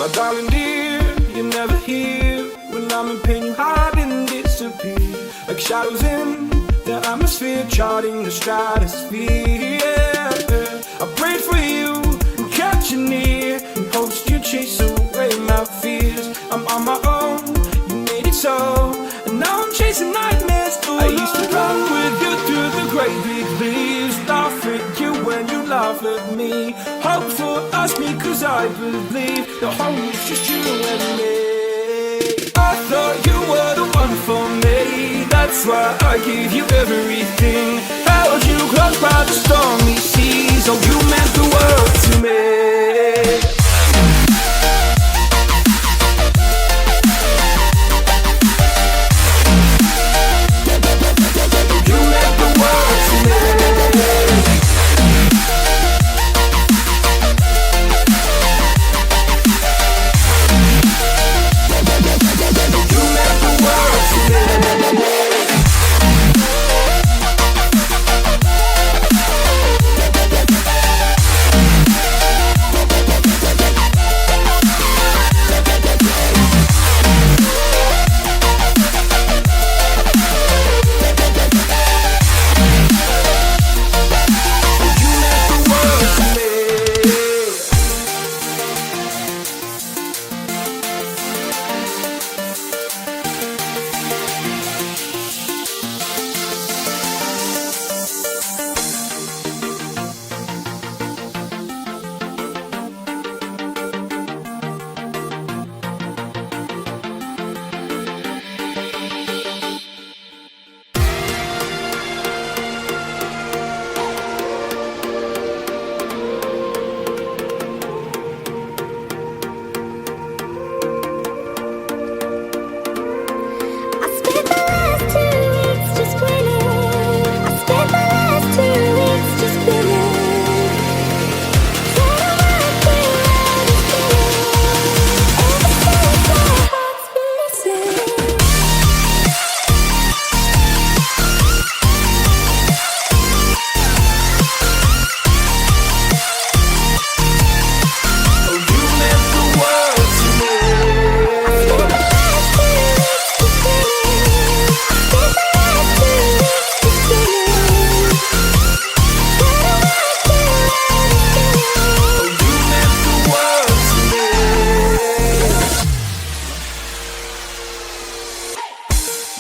My darling dear, you're never here. When I'm in pain, you hide and disappear, like shadows in the atmosphere, charting the stratosphere. Yeah. I prayed for you and kept you near, in hopes you chase away my fears. I'm on my own, you made it so, and now I'm chasing nightmares. I used to run with you through the great big leaves, laugh at you when you laugh at me, hope for us because I believe the home is just you and me. I thought you were the one for me, that's why I gave you everything, held you close by the stormy seas. Oh, you meant the world to me. You meant the world to me.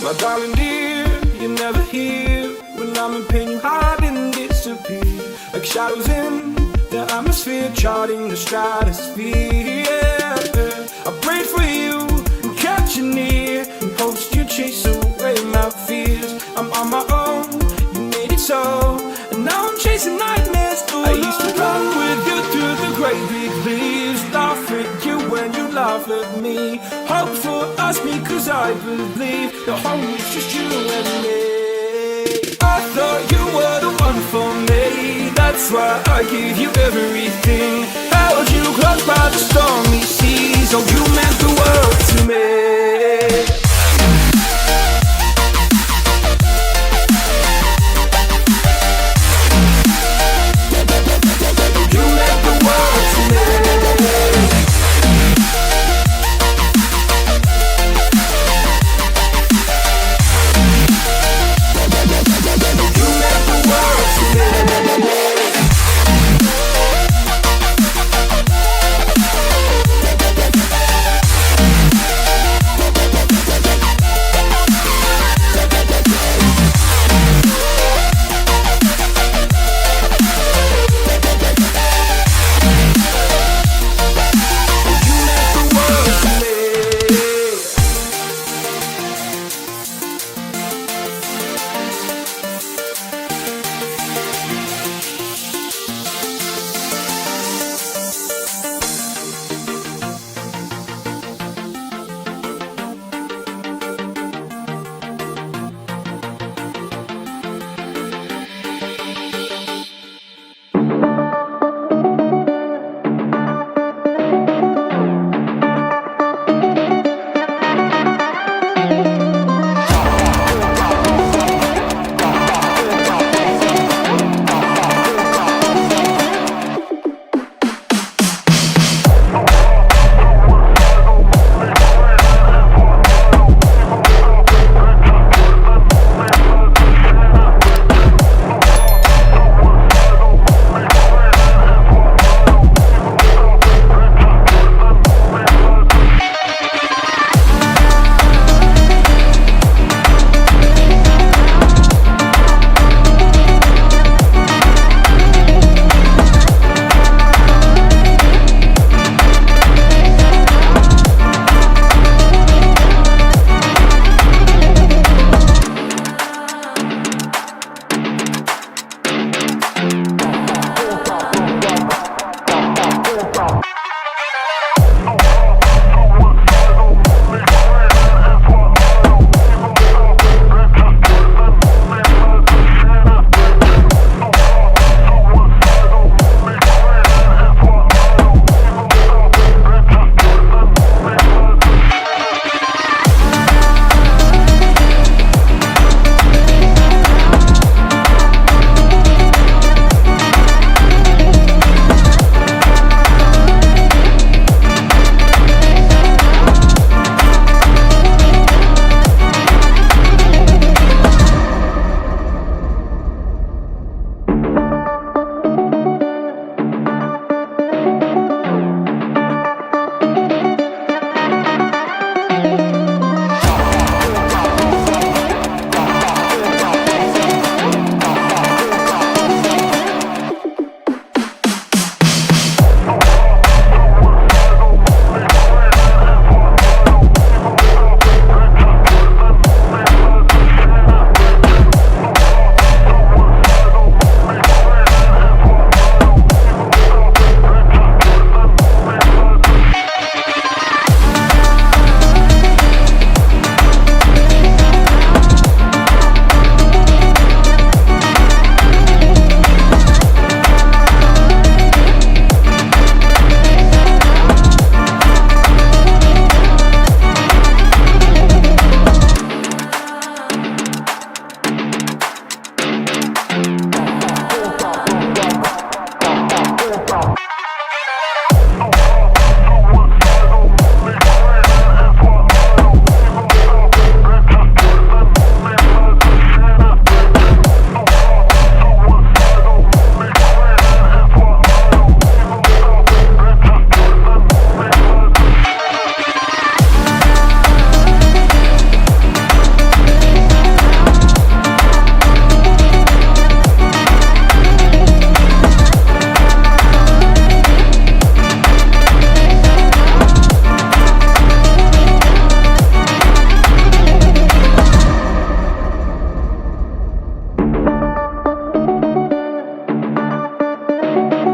My darling dear, you're never here. When I'm in pain, you hide and disappear, like shadows in the atmosphere, charting the stratosphere. Yeah. I prayed for you and kept you near, in hopes you chase away my fears. I'm on my own, you made it so, and now I'm chasing nightmares. I used to run with you through the great big leaves, laugh at you when you laugh at me, hope for us because I believe the home is just you and me. I thought you were the one for me, that's why I gave you everything, held you close by the stormy seas. Oh, you meant the world to me. you.